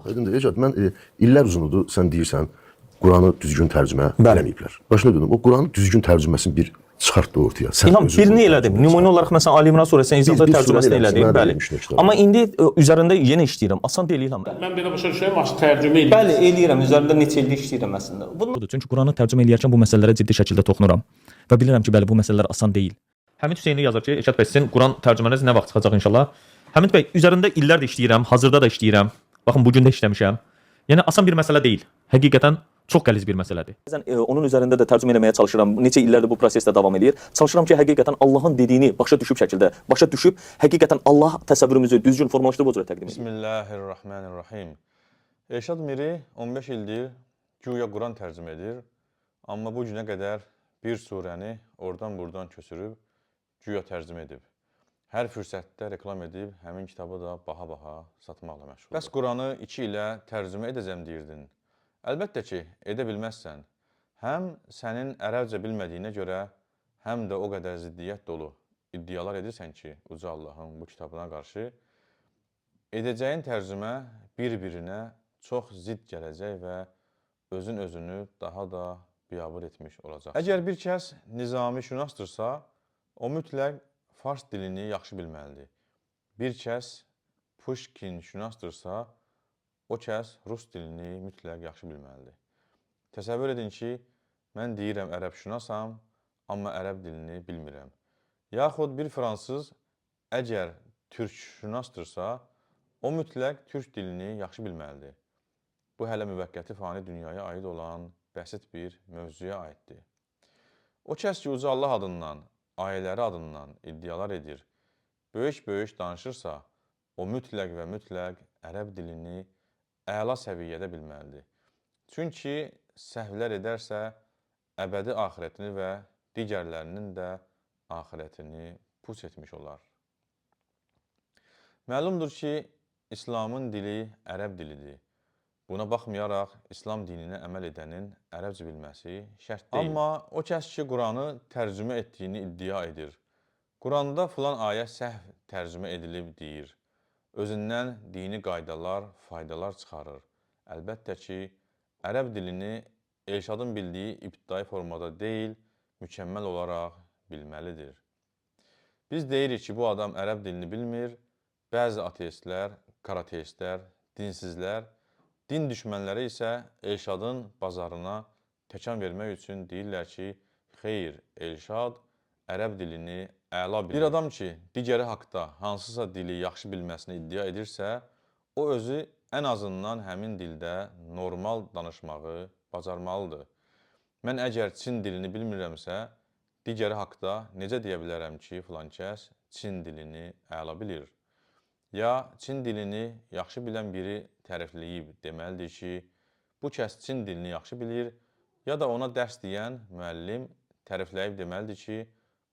Bax, Edin Ecad, mən illər uzunudur, sən deyirsən, Quranı düzgün tərcümə Bəli. eləməyiblər. Başına dönüm, o Quranı düzgün tərcüməsini bir çıxartdı ortaya. Sən İlham özün birini bunu elədim. tərcümə Nümunə çıxart. olaraq məsələn Ali İmran surəsinin icazə bir tərcüməsini surəni elədim. eləmişsin, mən də Bəli. eləmişdim kitabı. Amma indi üzərində yenə işləyirəm. Asan deyil İlham. Mən belə başa düşürəm, aslında tərcümə edir. Bəli, eləyirəm. Üzərində neçə ildir işləyirəm əslində. Budur. Çünki Quranı tərcümə edərkən bu məsələlərə ciddi şəkildə toxunuram və bilirəm ki, bəli bu məsələlər asan deyil. Həmid Hüseyni yazır ki, Eşad bəy sizin Quran tərcüməniz nə vaxt çıxacaq inşallah? Həmid bəy, üzərində illərdir işləyirəm, hazırda da işləyirəm. Baxın bu gün də işləmişəm. Yəni asan bir məsələ deyil. Həqiqətən çox qəliz bir məsələdir. Bəzən onun üzərində də tərcümə etməyə çalışıram. Neçə illərdir bu prosesdə davam edir. Çalışıram ki, həqiqətən Allahın dediyini başa düşüb, həqiqətən Allah təsəvvürümüzü düzgün formalaşdırıb o cürə təqdim edir. Bismillahirrahmanirrahim. Elşad Miri 15 ildir güya Quran tərcümə edir. Amma bu günə qədər bir surəni oradan-buradan köçürüb güya tərcümə edib. Hər fürsətdə reklam edib, həmin kitabı da baha-baha satmaqla məşğuldur. Bəs Quranı 2 ilə tərcümə edəcəm deyirdin. Əlbəttə ki, edə bilməzsən. Həm sənin ərəbcə bilmədiyinə görə, həm də o qədər ziddiyyət dolu iddialar edirsən ki, Uca Allahın bu kitabına qarşı edəcəyin tərcümə bir-birinə çox zidd gələcək və özünü daha da biabır etmiş olacaq. Əgər bir kəs nizami şünasdırsa, o mütləq fars dilini yaxşı bilməlidir. Bir kəs Pushkin şünasdırsa, o kəs rus dilini mütləq yaxşı bilməlidir. Təsəvvür edin ki, mən deyirəm ərəb şünasam, amma ərəb dilini bilmirəm. Yaxud bir fransız əgər türk şünasdırsa, o mütləq türk dilini yaxşı bilməlidir. Bu hələ müvəqqəti fani dünyaya aid olan bəsit bir mövzuya aiddir. O kəs ki, Uca Allah adından, ayələri adından iddialar edir, böyük danışırsa, o mütləq və mütləq ərəb dilini əla səviyyədə bilməlidir. Çünki səhvlər edərsə, əbədi axirətini və digərlərinin də axirətini puç etmiş olar. Məlumdur ki, İslamın dili ərəb dilidir. Buna baxmayaraq, İslam dininə əməl edənin ərəbcə bilməsi şərt deyil. Amma o kəs ki, Quranı tərcümə etdiyini iddia edir. Quranda filan ayə səhv tərcümə edilib deyir. Özündən dini qaydalar, faydalar çıxarır. Əlbəttə ki, ərəb dilini Elşadın bildiyi ibtidai formada deyil, mükəmməl olaraq bilməlidir. Biz deyirik ki, bu adam ərəb dilini bilmir, bəzi ateistlər, karateistlər, dinsizlər, din düşmənləri isə Elşadın bazarına təkan vermək üçün deyirlər ki, xeyr, Elşad ərəb dilini əla bilir. Bir adam ki, digəri haqda hansısa dili yaxşı bilməsini iddia edirsə, o özü ən azından həmin dildə normal danışmağı bacarmalıdır. Mən əgər Çin dilini bilmirəmsə, digəri haqda necə deyə bilərəm ki, filan kəs Çin dilini əla bilir? Ya Çin dilini yaxşı bilən biri tərifləyib deməlidir ki, bu kəs Çin dilini yaxşı bilir, ya da ona dərs deyən müəllim tərifləyib deməlidir ki,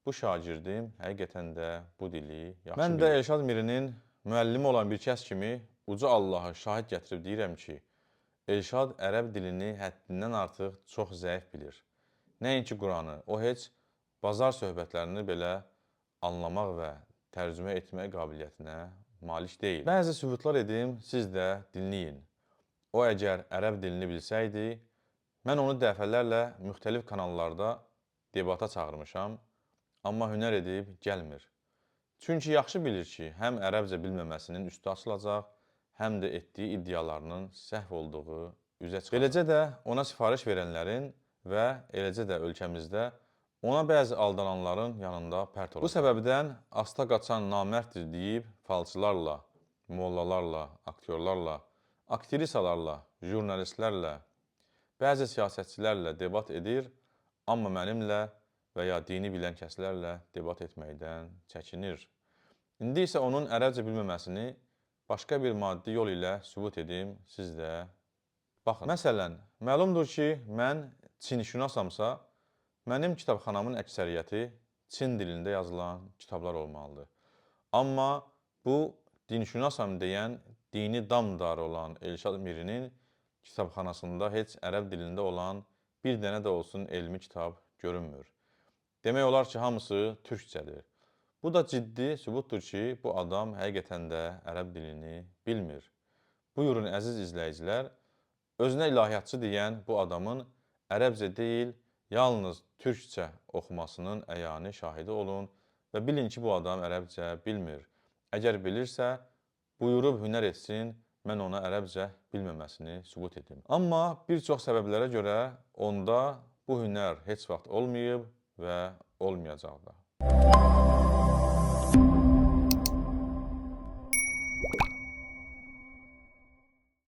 bu şagirdim həqiqətən də bu dili yaxşı bilir. Mən də Elşad Mirinin müəllimi olan bir kəs kimi Uca Allahı şahid gətirib deyirəm ki, Elşad ərəb dilini həddindən artıq çox zəif bilir. Nəinki Quranı, o heç bazar söhbətlərini belə anlamaq və tərcümə etmək qabiliyyətinə malik deyil. Bəzi sübutlar edim, siz də dinləyin. O əgər ərəb dilini bilsəydi, mən onu dəfələrlə müxtəlif kanallarda debata çağırmışam, amma hünər edib gəlmir. Çünki yaxşı bilir ki, həm ərəbcə bilməməsinin üstü açılacaq, həm də etdiyi iddialarının səhv olduğu üzə çıxacaq. Eləcə də ona sifariş verənlərin və eləcə də ölkəmizdə ona bəzi aldananların yanında pərt olacaq. Bu səbəbdən asta qaçan namərddir deyib falçılarla, mollalarla, aktyorlarla, aktrisalarla, jurnalistlərlə, bəzi siyasətçilərlə debat edir, amma mənimlə və ya dini bilən kəslərlə debat etməkdən çəkinir. İndi isə onun ərəbcə bilməməsini başqa bir maddi yol ilə sübut edim, siz də baxın. Məsələn, məlumdur ki, mən Çinşünasamsa, mənim kitabxanamın əksəriyyəti Çin dilində yazılan kitablar olmalıdır. Amma bu, dinşünasam deyən, dini damdarı olan Elşad Mirinin kitabxanasında heç ərəb dilində olan bir dənə də olsun elmi kitab görünmür. Demək olar ki, hamısı türkçədir. Bu da ciddi sübutdur ki, bu adam həqiqətən də ərəb dilini bilmir. Buyurun əziz izləyicilər, özünə ilahiyyatçı deyən bu adamın ərəbcə deyil, yalnız türkcə oxumasının əyani şahidi olun və bilin ki, bu adam ərəbcə bilmir. Əgər bilirsə, buyurub hünər etsin, mən ona ərəbcə bilməməsini sübut edim. Amma bir çox səbəblərə görə onda bu hünər heç vaxt olmayıb və olmayacaq da.